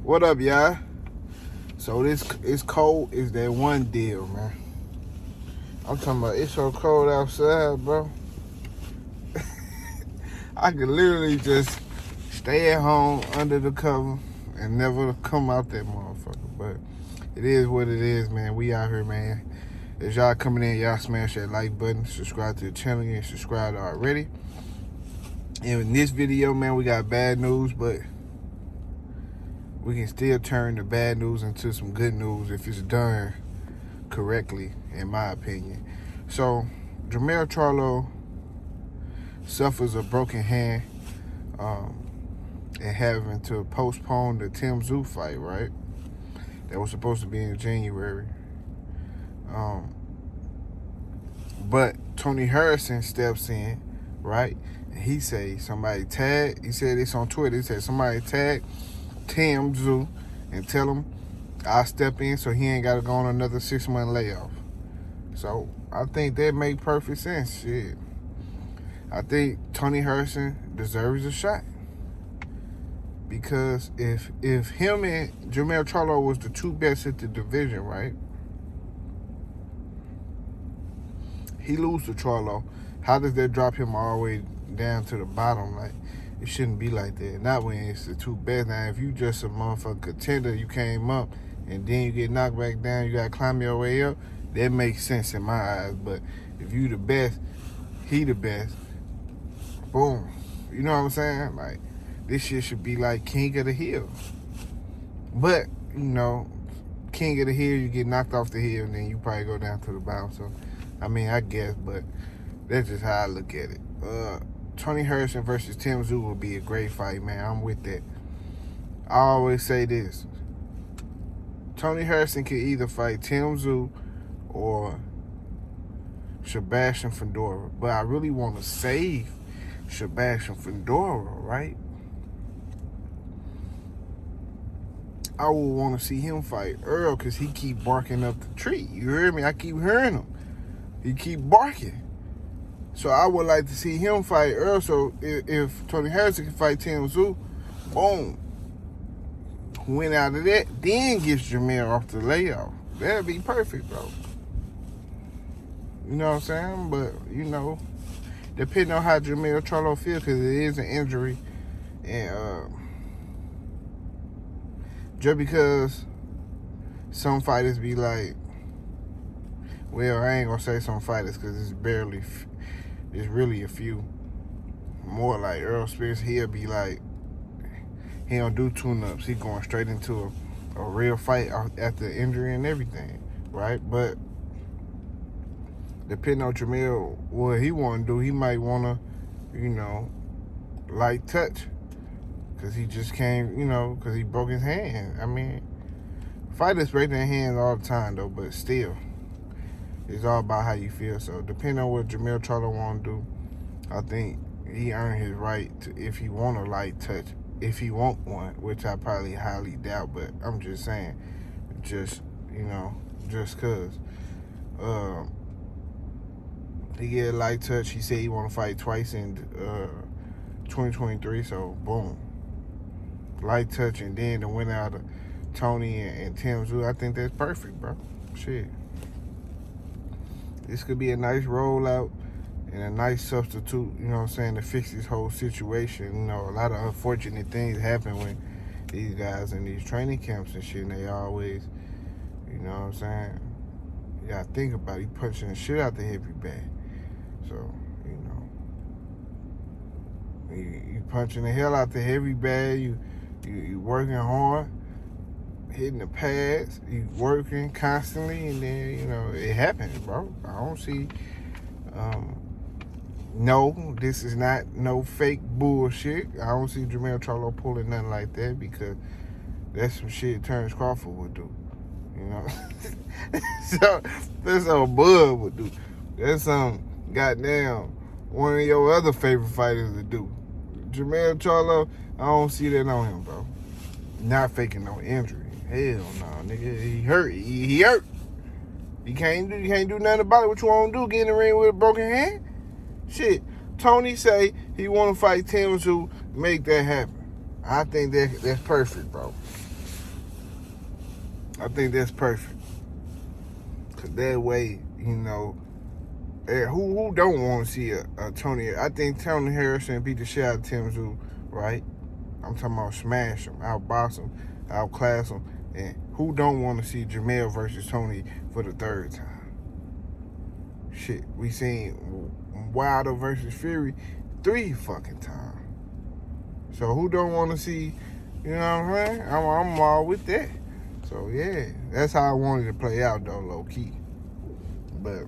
What up, y'all? So this it's cold is that one deal, man. I'm talking about it's so cold outside, bro. I could literally just stay at home under the cover and never come out that motherfucker. But it is what it is, man. We out here, man. As y'all coming in, y'all smash that like button, subscribe to the channel, and subscribed already. And in this video, man, we got bad news, but we can still turn the bad news into some good news if it's done correctly, in my opinion. So, Jermell Charlo suffers a broken hand and having to postpone the Tim Tszyu fight, right? That was supposed to be in January. But Tony Harrison steps in, right? And he said somebody tag, he said this on Twitter, he said somebody tag Tim Tszyu and tell him I'll step in so he ain't got to go on another 6-month layoff. So I think that make perfect sense. Shit. I think Tony Harrison deserves a shot. Because if him and Jermell Charlo was the two best at the division, right? He lose to Charlo. How does that drop him all the way down to the bottom? Like, it shouldn't be like that. Not when it's the two best. Now, if you just a motherfucking contender, you came up and then you get knocked back down, you got to climb your way up, that makes sense in my eyes. But if you the best, he the best, boom. You know what I'm saying? Like, this shit should be like King of the Hill. But, you know, King of the Hill, you get knocked off the hill and then you probably go down to the bottom. So, I mean, I guess, but that's just how I look at it. Tony Harrison versus Tim Tszyu will be a great fight, man. I'm with that. I always say this. Tony Harrison can either fight Tim Tszyu or Sebastian Fedora. But I really want to save Sebastian Fedora, right? I would want to see him fight Earl because he keep barking up the tree. You hear me? I keep hearing him. He keep barking. So I would like to see him fight Earl. So if Tony Harrison can fight Tim Tszyu, boom. Win out of that, then gets Jermell off the layoff. That'd be perfect, bro. You know what I'm saying? But, you know, depending on how Jermell Charlo feels, because it is an injury. And just because some fighters be like, well, I ain't going to say some fighters because it's really a few. More like Earl Spears, he'll be like, he don't do tune-ups. He going straight into a real fight after injury and everything, right? But depending on Jermell, what he want to do, he might want to, you know, light touch. Because he just came, you know, because he broke his hand. I mean, fighters break their hands all the time, though, but still. It's all about how you feel. So, depending on what Jermell Charlo want to do, I think he earned his right to, if he want a light touch, if he want one, which I probably highly doubt, but I'm just saying, just, you know, just because. He get a light touch. He said he want to fight twice in 2023, so boom. Light touch, and then the winner out of Tony and Tim Tszyu, I think that's perfect, bro. Shit. This could be a nice rollout and a nice substitute, you know what I'm saying, to fix this whole situation. You know, a lot of unfortunate things happen when these guys in these training camps and shit, and they always, you know what I'm saying, you gotta think about it. He punching the shit out the heavy bag. So, you know, you punching the hell out the heavy bag, you working hard, hitting the pads, you working constantly, and then, you know, it happens, bro. I don't see, no, this is not no fake bullshit. I don't see Jermell Charlo pulling nothing like that, because that's some shit Terrence Crawford would do, you know. So, that's what Bud would do. That's some goddamn one of your other favorite fighters to do. Jermell Charlo, I don't see that on him, bro. Not faking no injury. Hell no, nigga. He hurt. He hurt. You can't do nothing about it. What you want to do? Get in the ring with a broken hand? Shit. Tony say he want to fight Tim Tszyu. Make that happen. I think that's perfect, bro. I think that's perfect. Cause that way, you know, who don't want to see a Tony? I think Tony Harrison beat the shit out of Tim Tszyu, right? I'm talking about smash him, outbox him, outclass him. And who don't want to see Jermell versus Tony for the third time? Shit, we seen Wilder versus Fury 3 fucking times. So who don't want to see, you know what I'm saying? I'm all with that. So yeah, that's how I wanted to play out though, low key. But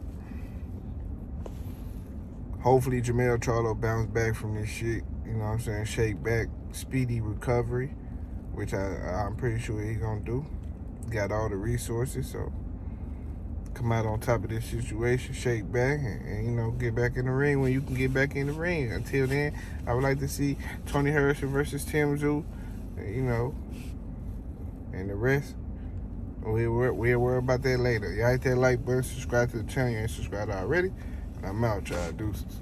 hopefully Jermell Charlo bounce back from this shit. You know what I'm saying? Shake back, speedy recovery, which I'm pretty sure he's gonna do. Got all the resources, so come out on top of this situation, shake back, and you know, get back in the ring when you can get back in the ring. Until then, I would like to see Tony Harrison versus Tim Tszyu, you know, and the rest. We'll worry about that later. Y'all hit that like button, subscribe to the channel. You ain't subscribed already. And I'm out, y'all. Deuces.